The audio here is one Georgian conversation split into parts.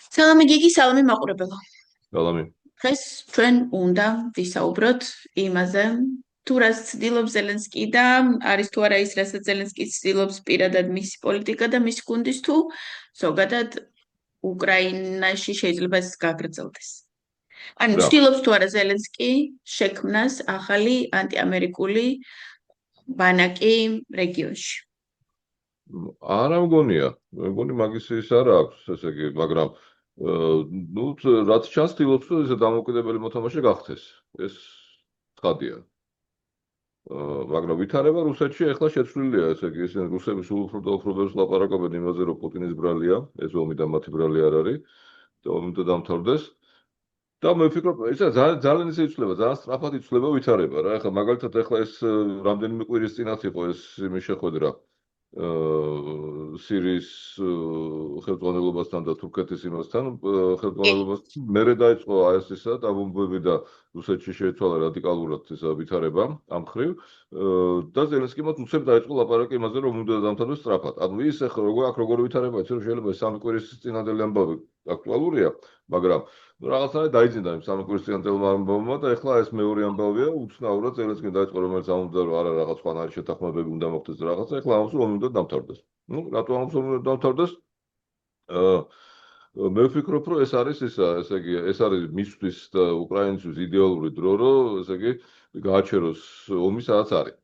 სალამი გიგი, სალამი მაყურებელო. სალამი. დღეს ჩვენ უნდა ვისაუბროთ იმაზე, თუ რას ცდილობს ზელენსკი და არის თუ არა ის, რასაც ზელენსკი ცდილობს პირადად მისი პოლიტიკა და მისი გუნდის თუ ზოგადად უკრაინაში შეიძლება ეს გაგრძელდეს. ანუ რა, ცდილობს თუ არა ზელენსკი შექმნას ახალი ანტიამერიკული ბანაკი რეგიონში. არა მგონია. მგონი მაგის ის არ აქვს, ესე იგი, მაგრამ ნუ რაც ჩანს ცდილობს რომ ეს დამოუკიდებელი მოთამაშე გახდეს. ეს ცხადია. მაგრამ ვითარება რუსეთში ახლა შეცვლილია, ესე იგი, ისინი რუსები სულ უფრო და უფრო ბევრს ლაპარაკობენ იმაზე, რომ პუტინის ბრალია, ეს ომი და მათი ბრალი არ არის. და ომი უნდა დამთავრდეს. და მე ვფიქრობ, ეს ძალიან ისე იცვლება, ძალიან სწრაფად იცვლება ვითარება რა. ახლა მაგალითად ახლა ეს რამდენიმე კვირის წინათ იყო ეს იმის შეხვედრა სირიის ხელმძღვანელობასთან და თურქეთის იმასთან ხელმძღვანელობასთან მერე დაიწყო ეს ისა დაბომბვები და რუსეთში შეეცვალა რადიკალურად ეს ვითარება ამ ხრივ და ზელენსკიმ უცებ დაიწყო ლაპარაკი იმაზე რომ უნდა დამთავრდეს სწრაფად. ანუ ის ახლა როგორ ვითარება იცი რომ შეიძლება სამი კვირის წინანდელი ამბავი აქტუალურია, მაგრამ რაღაცნაირად დაიძინდა იმ სამი კვირის წინანდელმა ამბავმა და ახლა ეს მეორე ამბავია უცნაურად ზელენსკიმ დაიწყო რომელიც ამბობდა რომ არა რაღაც სხვანაირი შეთანხმებები უნდა მოხდეს რაღაცა ახლა ამბობს რომ უნდა დამთავრდეს. Ну, რატო ამბობს რომ უნდა დამთავრდეს? მე ვფიქრობ რომ ეს არის ისა, ესე იგი, ეს არის მისთვის და უკრაინისთვის იდეალური დრო, რომ ესე იგი გააჩეროს ომი სადაც არის.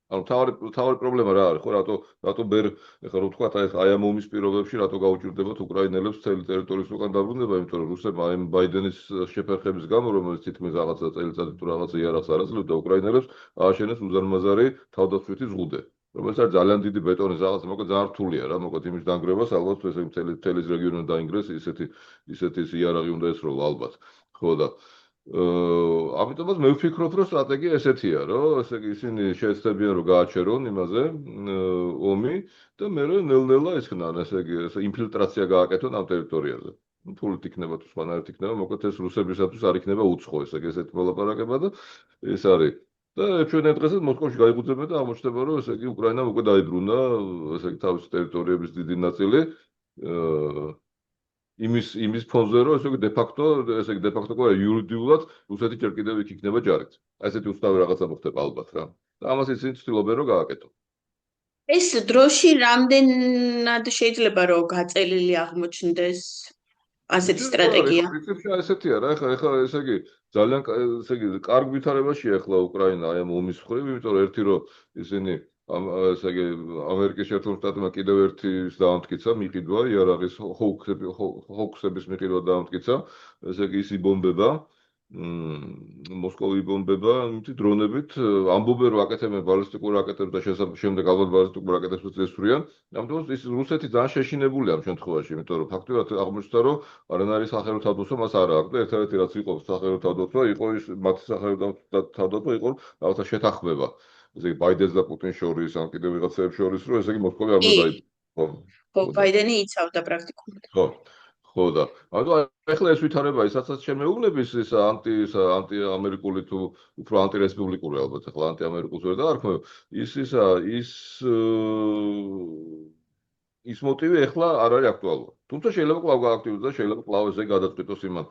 ანუ თავი პრობლემა რა არის, ხო, რატო ბერ ეხლა რო თქვა აი ამ ომის პირობებში რატო გაუჭირდებათ უკრაინელებს მთელი ტერიტორიის უკან დაბრუნება, იმიტომ რომ რუსებმა აი ბაიდენის შეფერხების გამო, რომელიც თითქმის რაღაცა წელიწადი თუ რაღაცა იარაღს არ აძლევდა უკრაინელებს, ააშენეს უზარმაზარი თავდაცვითი ზღუდე. რომელიც არის ძალიან დიდი ბეტონის რაღაცა, მოკლედ ძალიან რთულია რა, მოკლედ იმის დანგრევას ალბათ ესე მთელი რეგიონი დაინგრეს, ისეთი იარაღი უნდა ესროლა ალბათ. ხო და ამიტომაც მე ვფიქრობ, რომ სტრატეგია ესეთია, რომ ესე იგი ისინი შეეცდებიან რომ გააჩერონ იმაზე ომი და მე ნელ-ნელა ისხნან, ესე იგი ინფილტრაცია გააკეთონ ამ ტერიტორიაზე. ფულით იქნება თუ სხვანაირად იქნება, მოკლედ ეს რუსებისათვის არ იქნება უცხო, ესე იგი ესეთი მოლაპარაკება და ეს არის და ჩვენ დღესაც მოსკოვში გაიგუძებენ და აღმოჩნდება რომ ესე იგი უკრაინამ უკვე დაიბრუნა ესე იგი თავისი ტერიტორიების დიდი ნაწილი იმის ფონზე რომ ესე იგი დე-ფაქტო ყო იურიდიულად რუსეთი ჯერ კიდევ იქ იქნება ჯარით. ესეთი უცნაური რაღაცა მოხდება ალბათ რა. და ამას ისინი ცდილობენ რომ გააკეთონ. ეს დროში რამდენად შეიძლება რომ გაწელილი აღმოჩნდეს ასეთი სტრატეგია? პრინციპში ესეთია რა, ეხლა ესე იგი ძალიან ესე იგი კარგ ვითარებაშია ახლა უკრაინა აი ამ ომის მხრივ, იმიტომ რომ ერთი რომ ისინი ესე იგი ამერიკის შეერთებული შტატებმა კიდევ ერთი დაამტკიცა მიყიდვა იარაღის ჰოუქსების მიყიდვა დაამტკიცა, ესე იგი ის იბომბება მოსკოვი იბომბება იმით დრონებით, ამბობენ რომ აკეთებენ ბალისტიკურ რაკეტებს და შემდეგ ალბათ ბალისტიკურ რაკეტებსაც ესვრიან. ამიტომ ის რუსეთი ძალიან შეშინებულია ამ შემთხვევაში, იმიტომ რომ ფაქტობრივად აღმოჩნდა რომ არანაირი სახელმწიფო თავდაცვა მას არ აქვს და ერთ-ერთი რაც იყო სახელმწიფო თავდაცვა, იყო ის მათი სახელმწიფო თავდაცვა იყო რაღაცა შეთანხმება. ესე იგი ბაიდენს და პუტინს შორის, ან კიდევ ვიღაცებს შორის, რომ ესე იგი მოსკოვი არ უნდა დაიბრუნოს. ხო, ბაიდენი იცავდა პრაქტიკულად. ხო. ხო და ანუ ახლა ეს ვითარება ისაც შემეუბნების ის ანტიამერიკული თუ უფრო ანტირესპუბლიკური ალბათ ახლა ანტიამერიკულს ვერ დაარქმევ ის მოტივი ახლა არ არის აქტუალური. თუმცა შეიძლება კვლავ გააქტიურდეს და შეიძლება კვლავ ესე გადაწყვიტოს იმან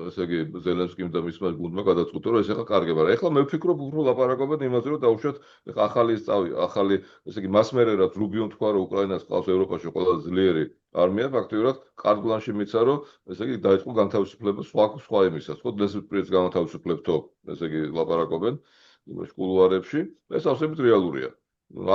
ესე იგი ზელენსკიმ და მისმა გუნდმა გადაწყვიტონ რომ ეს ახლა კარგება. ახლა მე ვფიქრობ უფრო ლაპარაკობენ იმაზე რომ დაუშვათ ახლა ახალი ესე იგი მას მერე რაც რუბიომ თქვა რომ უკრაინას ყავს ევროპაში ყველაზე ძლიერი არმია ფაქტობრივად კარგ პლანში მიცა რომ ესე იგი დაიწყო განთავისუფლება სხვა იმისას, ხო დესპრეც განთავისუფლებთო ესე იგი ლაპარაკობენ იმაში კულუარებში. ეს ასებით რეალურია.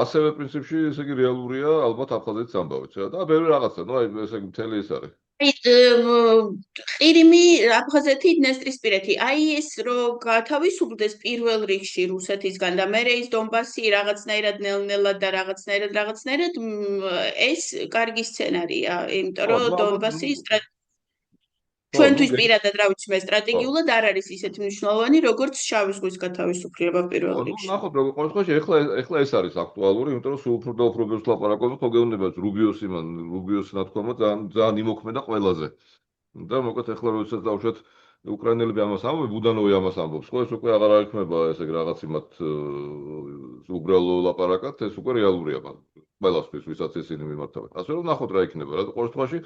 ასევე პრინციპში ესე იგი რეალურია ალბათ აფხაზეთის ამბავიც რა და ბევრი რაღაცა, ნუ აი ესე იგი მთელი ეს არის. ყირიმი, აფხაზეთი, დნესტრისპირეთი. აი ეს რომ გათავისუფლდეს პირველ რიგში რუსეთისგან და მერე ის დონბასი რაღაცნაირად ნელ-ნელად და რაღაცნაირად ეს კარგი სცენარია, იმიტომ რომ დონბასი ჩვენთვის პირადად რა ვიცი მე სტრატეგიულად არ არის ისეთი მნიშვნელოვანი, როგორც შავი ზღვის გათავისუფლება პირველ რიგში. ნახოთ როგორ ყოველ შემთხვევაში ახლა ეს არის აქტუალური, იმიტომ რომ სულ უფრო და უფრო ბევრს ლაპარაკობენ, ხო გეუბნება რუბიოს ნათქვამა ძალიან იმოქმედა ყველაზე. და მოკლედ ახლა როდესაც დავუშვათ უკრაინელები ამას ამბობენ, ბუდანოვი ამას ამბობს, ხო ეს უკვე აღარ იქნება ესე რაღაც იმათ უბრალო ლაპარაკად, ეს უკვე რეალურია. ყველასთვის, ვისაც ისინი მიმართავენ. ასე რომ ნახოთ რა იქნება რა. ყოველ შემთხვევაში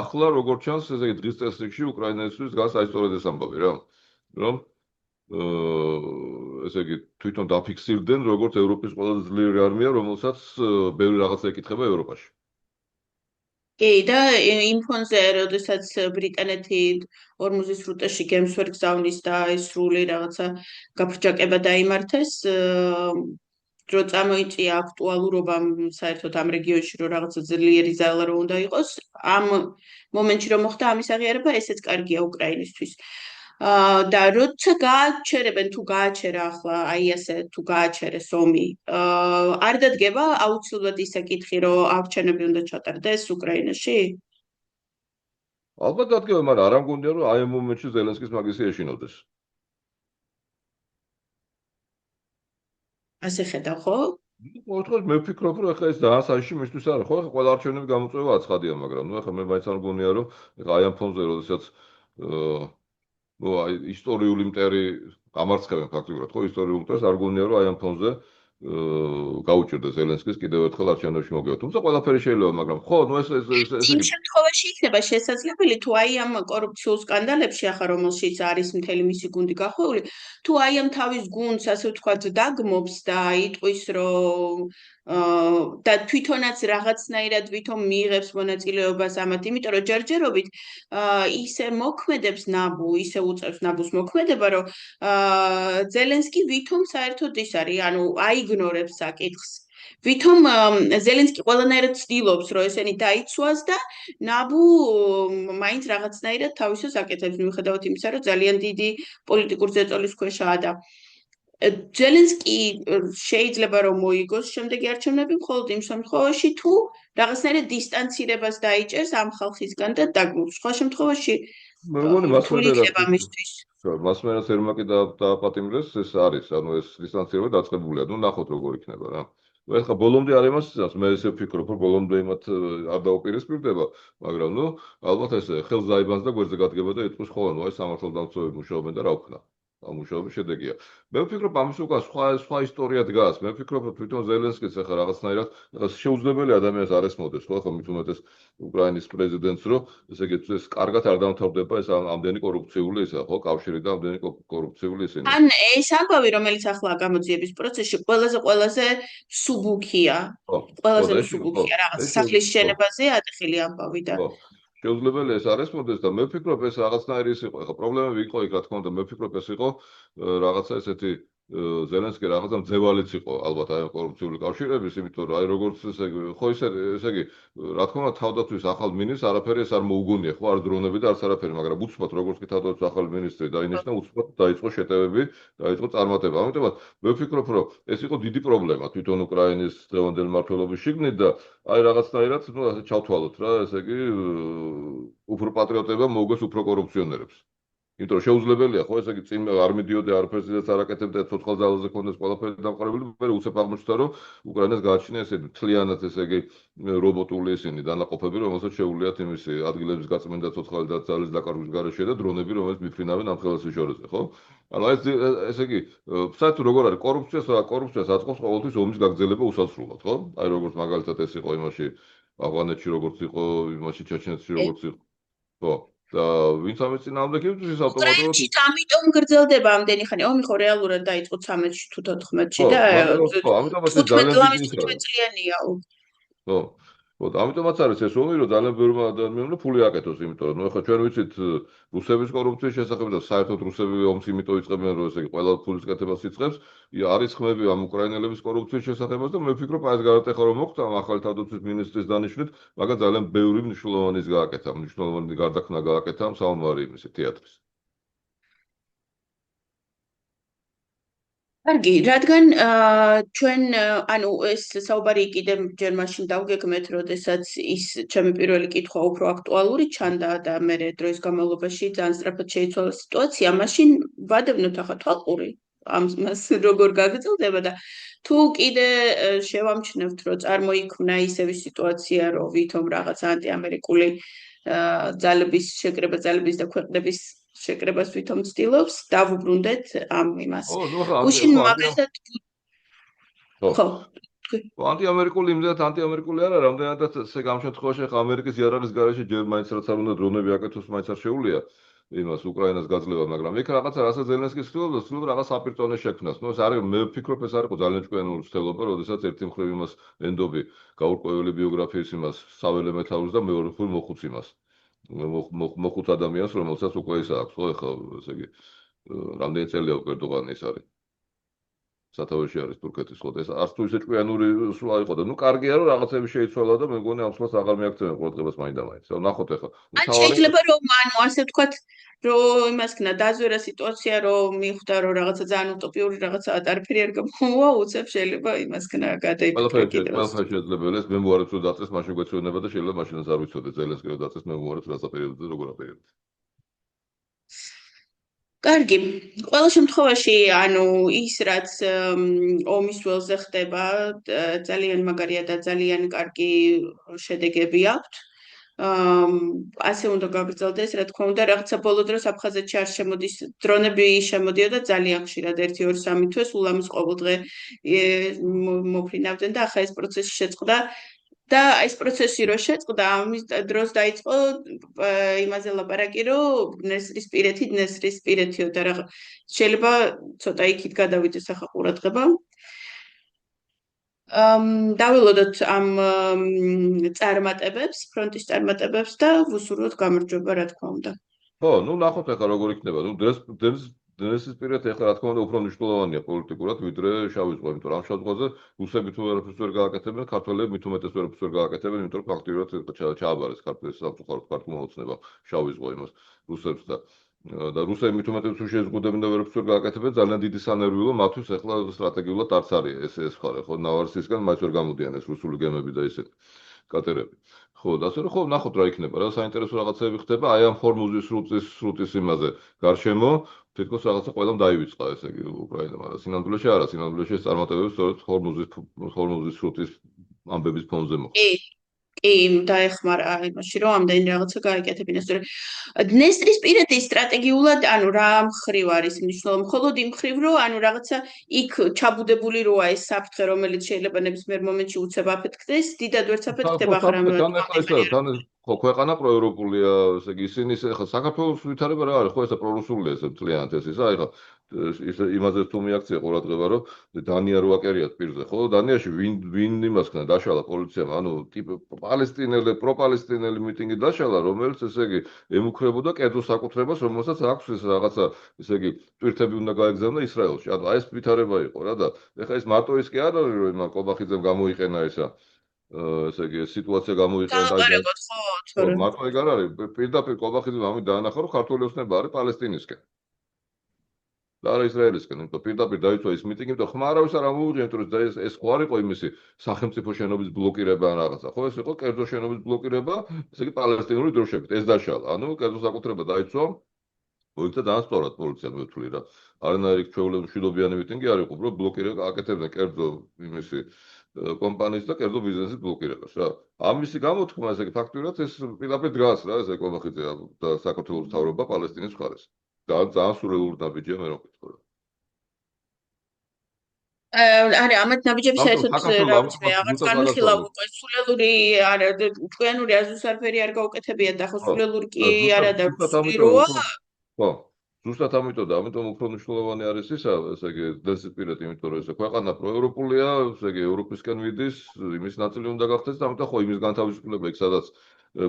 ახლა როგორც ჩანს, ესე იგი დღის წესრიგში უკრაინელისთვის დგას აი სწორედ ეს ამბავი რა. რომ ესე იგი თვითონ დაფიქსირდნენ როგორც ევროპის ყველაზე ძლიერი არმია, რომელსაც ბევრი რაღაცა ეკითხება ევროპაში. კი და იმ ფონზე, როდესაც ბრიტანეთი ორმუზის სრუტეში გემს ვერ გზავნის და ეს სრული რაღაცა გაფრჯაკება დაიმართეს, რო წამოიწია აქტუალურობამ საერთოდ ამ რეგიონში რომ რაღაცა ძლიერი ძალა რო უნდა იყოს, ამ მომენტში რომ მოხდა ამის აღიარება, ესეც კარგია უკრაინისთვის. და როცა გააჩერებენ თუ გააჩერა ახლა აი ასე თუ გააჩერეს ომი, არ დადგება აუცილებლად ის საკითხი, რომ არჩევნები უნდა ჩატარდეს უკრაინაში? ალბათ დადგება, მაგრამ არ ამგონია რომ აი ამ მომენტში ზელენსკის მაგისი ეშინოდეს. ასე ხედავ, ხო? მოთხოვს მე ვფიქრობ რომ ახლა ეს ძალიან საერთო მისთვის არა ხო ახლა ყველა არჩევნები გამოწვევა აცხადია მაგრამ ნუ ახლა მე მაინც არ მგონია რომ ახლა აი ამ ფონზე როდესაც ნუ აი ისტორიული მტერი გამარცხებენ ფაქტობრივად ხო ისტორიულ მტერს არ მგონია რომ აი ამ ფონზე გაუჭირდა ზელენსკის კიდევ ერთხელ არჩევნებში მოგება თუმცა ყველაფერი შეიძლება მაგრამ ხო ნუ ეს იმ შემთხვევაში იქნება შესაძლებელი თუ აი ამ კორუფციულ სკანდალებში ახლა რომელშიც არის მთელი მისი გუნდი გახვეული თუ აი ამ თავის გუნდს ასე ვთქვათ დაგმობს და იტყვის რომ და თვითონაც რაღაცნაირად ვითომ მიიღებს მონაწილეობას ამათ იმიტომ რომ ჯერჯერობით ისე მოქმედებს ნაბუ ისე უწევს ნაბუს მოქმედება რომ ზელენსკი ვითომ საერთოდ ის არის ანუ აიგნორებს საკითხს ვითომ ზელენსკი ყველანაირად ცდილობს რომ ესენი დაიცვას და ნაბუ მაინც რაღაცნაირად თავისას აკეთებს მიუხედავად იმისა რომ ძალიან დიდი პოლიტიკური ზეწოლის ქვეშაა და ზელენსკი შეიძლება რომ მოიგოს შემდეგი არჩევნები მხოლოდ იმ შემთხვევაში თუ რაღაცნაირად დისტანცირებას დაიჭერს ამ ხალხისგან და დაგმობს სხვა შემთხვევაში მე მგონი მას მერაც ერმაკი დააპატიმრეს ეს არის ანუ ეს დისტანცირება დაწყებულია ნუ ნახოთ როგორ იქნება რა ეხლა ბოლომდე არ იმასწრებს მე ესე ვფიქრობ რომ ბოლომდე იმათ არ დაუპირისპირდება მაგრამ ნუ ალბათ ეს ხელს დაიბანს და გვერდზე გადგება და იტყვის ხოლმე ნუ აი სამართალდამცავები მუშაობენ და რა ვქნა ამ მუშაობის შედეგია მე ვფიქრობ ამის უკან სხვა ისტორია დგას მე ვფიქრობ რომ თვითონ ზელენსკის ახლა რაღაცნაირად შეუძლებელი ადამიანს არ ესმოდეს ხო ახლა მით უმეტეს უკრაინის პრეზიდენტს რომ ესე იგი ეს კარგად არ დამთავრდება ეს ამდენი კორუფციული ისა ხო კავშირი და ამდენი კორუფციული ისინი ან ეს ამბავი რომელიც ახლა გამოძიების პროცესში ყველაზე სუბუქია რაღაც სახლის შენობაზე ატეხილი ამბავი და შეუძლებელი ეს არის მოდეს და მე ვფიქრობ ეს რაღაცნაირი ის იყო ახლა პრობლემები იყო იქ რა თქმა უნდა მე ვფიქრობ ეს იყო რაღაცა ესეთი ზელენსკი რაღაცა მძევალიც იყო ალბათ აი კორუფციული კავშირების იმიტომ რომ აი როგორც ესე იგი ხო ესე იგი რა თქმა უნდა თავდაცვის ახალ მინისტრს არაფერი ეს არ მოუგონია ხო არ დრონები და არც არაფერი მაგრამ უცბად როგორც კი თავდაცვის ახალ მინისტრი დაინიშნა უცბად დაიწყო შეტევები დაიწყო წარმატება ამიტომაც მე ვფიქრობ რომ ეს იყო დიდი პრობლემა თვითონ უკრაინის დღევანდელი მმართველობის შიგნით და აი რაღაცნაირად ნუ ასე ჩავთვალოთ რა ესე იგი უფრო პატრიოტება მოუგოს უფრო კორუფციონერებს იმიტომ რომ შეუძლებელია ხო ესე იგი წინ არ მიდიოდა არაფერსაც არ აკეთებდა ცოცხალ ძალაზე ქონდეს ყველაფერი დამყარებული მე უცებ აღმოჩნდა რომ უკრაინას გააჩნია ესე მთლიანად ესე იგი რობოტული ისინი დანაყოფები რომელსაც შეუძლიათ იმისი ადგილების გაწმენდა ცოცხალი და ძალის დაკარგვის გარეშე და დრონები რომელიც მიფრინავენ ამ ხელის შორეზე ხო ანუ ესე იგი საერთოდ როგორ არის კორუფციას აწყობს ყოველთვის ომის გაგრძელება უსასრულოდ ხო აი როგორც მაგალითად ეს იყო იმაში ავღანეთში როგორც იყო იმაში ჩეჩნეთში როგორც იყო ხო და ვინც ამის წინააღმდეგ იბრძვის ავტომატურად ამიტომ გრძელდება ამდენი ხანი ომი ხო რეალურად დაიწყო 13-ში თუ 14-ში და ამიტომაც ძალიან დიდი წლიანია ხო ხო ამიტომაც არის ეს ომი რომ ძალიან ბევრი ადამიანმა ფული აკეთოს იმიტომ რომ ახლა ჩვენ ვიცით რუსების კორუფციის შესახებ და საერთოდ რუსები ომს იმიტომ იწყებენ რომ ესე იგი ყველა ფულის კეთებას იწყებს არის ხმები ამ უკრაინელების კორუფციის შესახებაც და მე ვფიქრობ აი ეს გარდატეხა რომ მოხდა ახალი თავდაცვის მინისტრის დანიშვნით მაგრამ ძალიან ბევრი მნიშვნელოვანი გააკეთა მნიშვნელოვანი გარდაქმნა გააკეთა საომარი იმისი თეატრის კარგი, რადგან ჩვენ ანუ ეს საუბარი კიდევ ჯერ მაშინ დავგეგმეთ, როდესაც ის ჩემი პირველი კითხვა უფრო აქტუალური ჩანდა და მე დროის განმავლობაში ძალიან სწრაფად შეიცვალა სიტუაცია, მაშინ ვადევნოთ ახლა თვალყური ამას როგორ გაგრძელდება და თუ კიდე შევამჩნევთ, რომ წარმოიქმნა ისევი სიტუაცია, რომ ვითომ რაღაც ანტიამერიკული ძალების შეკრება ძალების და ქვეყნების შეკრებას ვითომ ცდილობს დავუბრუნდეთ ამ იმას. გუშინ მაგალითად ხო თქვი. ანტიამერიკული იმდენად ანტიამერიკული არა, რამდენადაც ესე ამ შემთხვევაში ახლა ამერიკის იარაღის გარეშე ჯერ მაინც რაც არ უნდა დრონები აკეთოს, მაინც არ შეუძლია იმას უკრაინას გაძლევა, მაგრამ იქ რაღაცა რასაც ზელენსკი ცდილობს რაღაც საპირწონე შექმნას. ნუ ეს არის მე ვფიქრობ ეს არის ძალიან ჭკვიანური ცდელობა, როდესაც ერთი მხრივ იმას ენდობი გაურკვეველი ბიოგრაფიის იმას საველე მეთაურს და მეორე მხრივ მოხუც იმას. მოხუც ადამიანს, რომელსაც უკვე ის აქვს, ხო, ეხლა ესე იგი რამდენი წელია უკვე ერდოღანი ის არის. სათავეში არის თურქეთის ხო და ეს არც თუ ისე ჭკვიანური სვლა იყო და ნუ კარგია რომ რაღაცები შეიცვალა და მე მგონი ამ სვლას აღარ მიაქცევენ ყურადღებას მაინდა-მაინც. ნახოთ ახლა. ან შეიძლება რომ ასე ვთქვათ რომ იმას ქნა დაზვერა სიტუაცია რომ მიხვდა რომ რაღაცა ძალიან უტოპიური რაღაცა არაფერი არ გამოვა უცებ შეიძლება იმას ქნა გადაიფიქრე კიდევ. ყველაფერი შესაძლებელია ეს მემუარებს რომ დაწეს მაშინ გვეცოდება და შეიძლება მაშინაც არ ვიცოდე ზელენსკი რომ დაწეს მემუარებს რა საპირებდა და როგორ აპირებდა. კარგი, ყველა შემთხვევაში, ანუ ის რაც ომის ველზე ხდება, ძალიან მაგარია და ძალიან კარგი შედეგები აქვთ. ასე უნდა გაგრძელდეს, რა თქმა უნდა, რაღაცა ბოლო დროს აფხაზეთში არ შემოდის, დრონები შემოდიოდა ძალიან ხშირად 1-2-3 თვე, სულ ამის ყოველდღე მოფრინავდნენ და ახლა ეს პროცესი შეწყდა. და ეს პროცესი რო შეწყდა, ამის დროს დაიწყო იმაზე ლაპარაკი, რომ დნესტრისპირეთიო და რა შეიძლება ცოტა იქით გადავიდეს ახლა ყურადღება. დავილოდოთ ამ წარმატებებს, ფრონტის წარმატებებს და ვუსურვოთ გამარჯვება, რა თქმა უნდა. ხო, ნუ ნახოთ ახლა როგორ იქნება. ნუ დნესტრისპირეთი ახლა რა თქმა უნდა უფრო მნიშვნელოვანია პოლიტიკურად, ვიდრე შავი ზღვა, იმიტომ რომ ამ შავ ზღვაზე რუსები თუ ვერაფერს ვერ გააკეთებენ, ქართველები მით უმეტეს ვერაფერს ვერ გააკეთებენ, იმიტომ რომ ფაქტიურად ჩააბარეს ქართლის სამწუხაროდ ქართულ მოუწნება შავი ზღვა იმას რუსებს და რუსები მით უმეტეს თუ შეეზღუდებენ და ვერაფერს ვერ გააკეთებენ, ძალიან დიდი სანერვიულო მათთვის ახლა სტრატეგიულად არც არის ეს ხარ, ხო, ნავარსისგან მაინც ვერ გამოდიან ეს რუსული გემები და ისეთი კატერები. ხო, და ასე რომ ხო, ნახოთ რა იქნება, რა საინტერესო რაღაცები ხდება, აი ამ ჰორმუზის სრუტის იმაზე გარშემო თითქოს რაღაცა ყველამ დაივიწყა, ესე იგი, უკრაინამ, მაგრამ სინამდვილეში არა, სინამდვილეში ეს წარმატებები სწორედ ჰორმუზის სრუტის ამბების ფონზე მოხდა. კი, დაეხმარა იმაში, რომ ამდენი რაღაცა გააკეთებინა. სწორედ დნესტრისპირეთი სტრატეგიულად, ანუ რა მხრივ არის მნიშვნელოვანი, მხოლოდ იმ მხრივ, რომ ანუ რაღაცა იქ ჩაბუდებული როა ეს საფრთხე, რომელიც შეიძლება ნებისმიერ მომენტში უცებ აფეთქდეს, დიდად ვერც აფეთქდება ახლა. თან ხო, ქვეყანა პროევროპულია, ესე იგი, ისინი ახლა საქართველოს ვითარება რა არის, ხო, ესა პრორუსულია ეს მთლიანად ეს ისა, ახლა ის იმაზე თუ მიაქცია ყურადღება, რომ დანია რო აკერიათ პირზე, ხო, დანიაში ვინ იმას ქნა დაშალა პოლიციამ, ანუ პროპალესტინელი მიტინგი დაშალა, რომელიც ესე იგი ემუქრებოდა კერძო საკუთრებას, რომელსაც აქვს ეს რაღაცა, ესე იგი, ტვირთები უნდა გაეგზავნა ისრაელში. ანუ ეს ვითარება იყო რა და ეხლა ეს მარტო ის კი არ არის, რომ იმან კობახიძემ გამოიყენა ესა ესე იგი სიტუაცია გამოიყენა და მარტო ეგ არ არის, პირდაპირ კობახიძემ ამით დაანახა, რომ ქართული ოცნება არის პალესტინისკენ. და არა ისრაელისკენ, იმიტომ პირდაპირ დაიცვა ის მიტინგი, იმიტომ ხმა არავის არ ამოუღია, იმიტომ რომ ეს ხო არ იყო იმისი სახელმწიფო შენობის ბლოკირება ან რაღაცა, ხო, ეს იყო კერძო შენობის ბლოკირება, ესე იგი პალესტინური დროშებით, ეს დაშალა. ანუ კერძო საკუთრება დაიცვა, მოიქცა ძალიან სწორად პოლიციამ მეთვლი რა. არანაირი ჩვეულებრივი მიტინგი არ იყო, უბრალოდ ბლოკირება აკეთებდა კერძო იმისი კომპანიის და კერძო ბიზნესის ბლოკირებას რა. ამისი გამოთქმა, ესე იგი ფაქტურად ეს პირდაპირ დგას რა, ეს კობახიძე და საქართველოს მთავრობა პალესტინის მხარეს. ძალიან სურეულურ ნაბიჯია მე რომ ვიტყო. არა, ამათ ნაბიჯებს საერთოდ რაღაც განვიხილავ უკვე სულელური არა, ჭკვიანური აზუს არაფერი არ გაუკეთებია და ხო სულელური კი არა და სულირო. ხო. ზუსტად ამიტომ უფრო მნიშვნელოვანი არის ისა, ესე იგი დნესტრისპირეთი, იმიტომ რომ ეს ქვეყანა პროევროპულია, ესე იგი ევროპისკენ მიდის, იმის ნაწილი უნდა გახდეს და ამიტომ ხო იმის განთავისუფლება იქ სადაც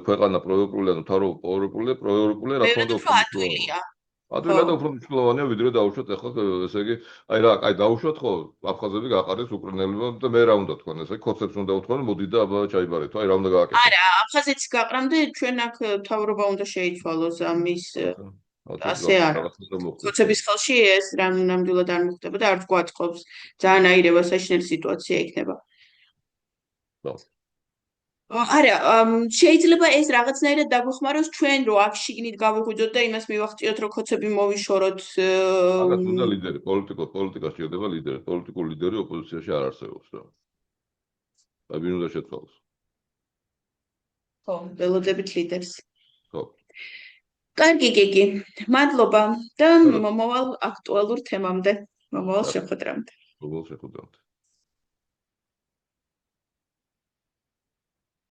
ქვეყანა პროევროპულია, ანუ პროევროპულია, რა თქმა უნდა ადვილია. ადვილად უფრო მნიშვნელოვანია ვიდრე დაუშვათ ახლა ესე იგი აი რა, აი დაუშვათ ხო აფხაზები გაყარეს უკრაინელებმა და მე რა უნდა თქვენ ესე კონცეფტს უნდა უთქვან მოდი და აბა ჩაიბარეთ აი რა უნდა გააკეთო. არა, აფხაზეთს გაყრამდე ჩვენ აქ მთავრობა უნდა შეიცვალოს ამის ასე არა. კონცეფტის ხელში ეს ნამდვილად არ მოხდება და არც გვაწყობს ძალიან აირევა საშინელი სიტუაცია იქნება. არა, შეიძლება ეს რაღაცნაირად დაგვეხმაროს ჩვენ რომ აქ შიგნით გავიღვიძოთ და იმას მივახციოთ რომ ხოცები მოვიშოროთ. მაგათ უნდა ლიდერი, პოლიტიკაში შედება ლიდერი, პოლიტიკური ლიდერი ოპოზიციაში არ არსებობს რა. და ვინ უნდა შეცვალოს? ხო, ველოდებით ლიდერს. ხო. კარგი გიგი, მადლობა და მომავალ აქტუალურ თემამდე, მომავალ შეხვედრამდე. მომავალ შეხვედრამდე.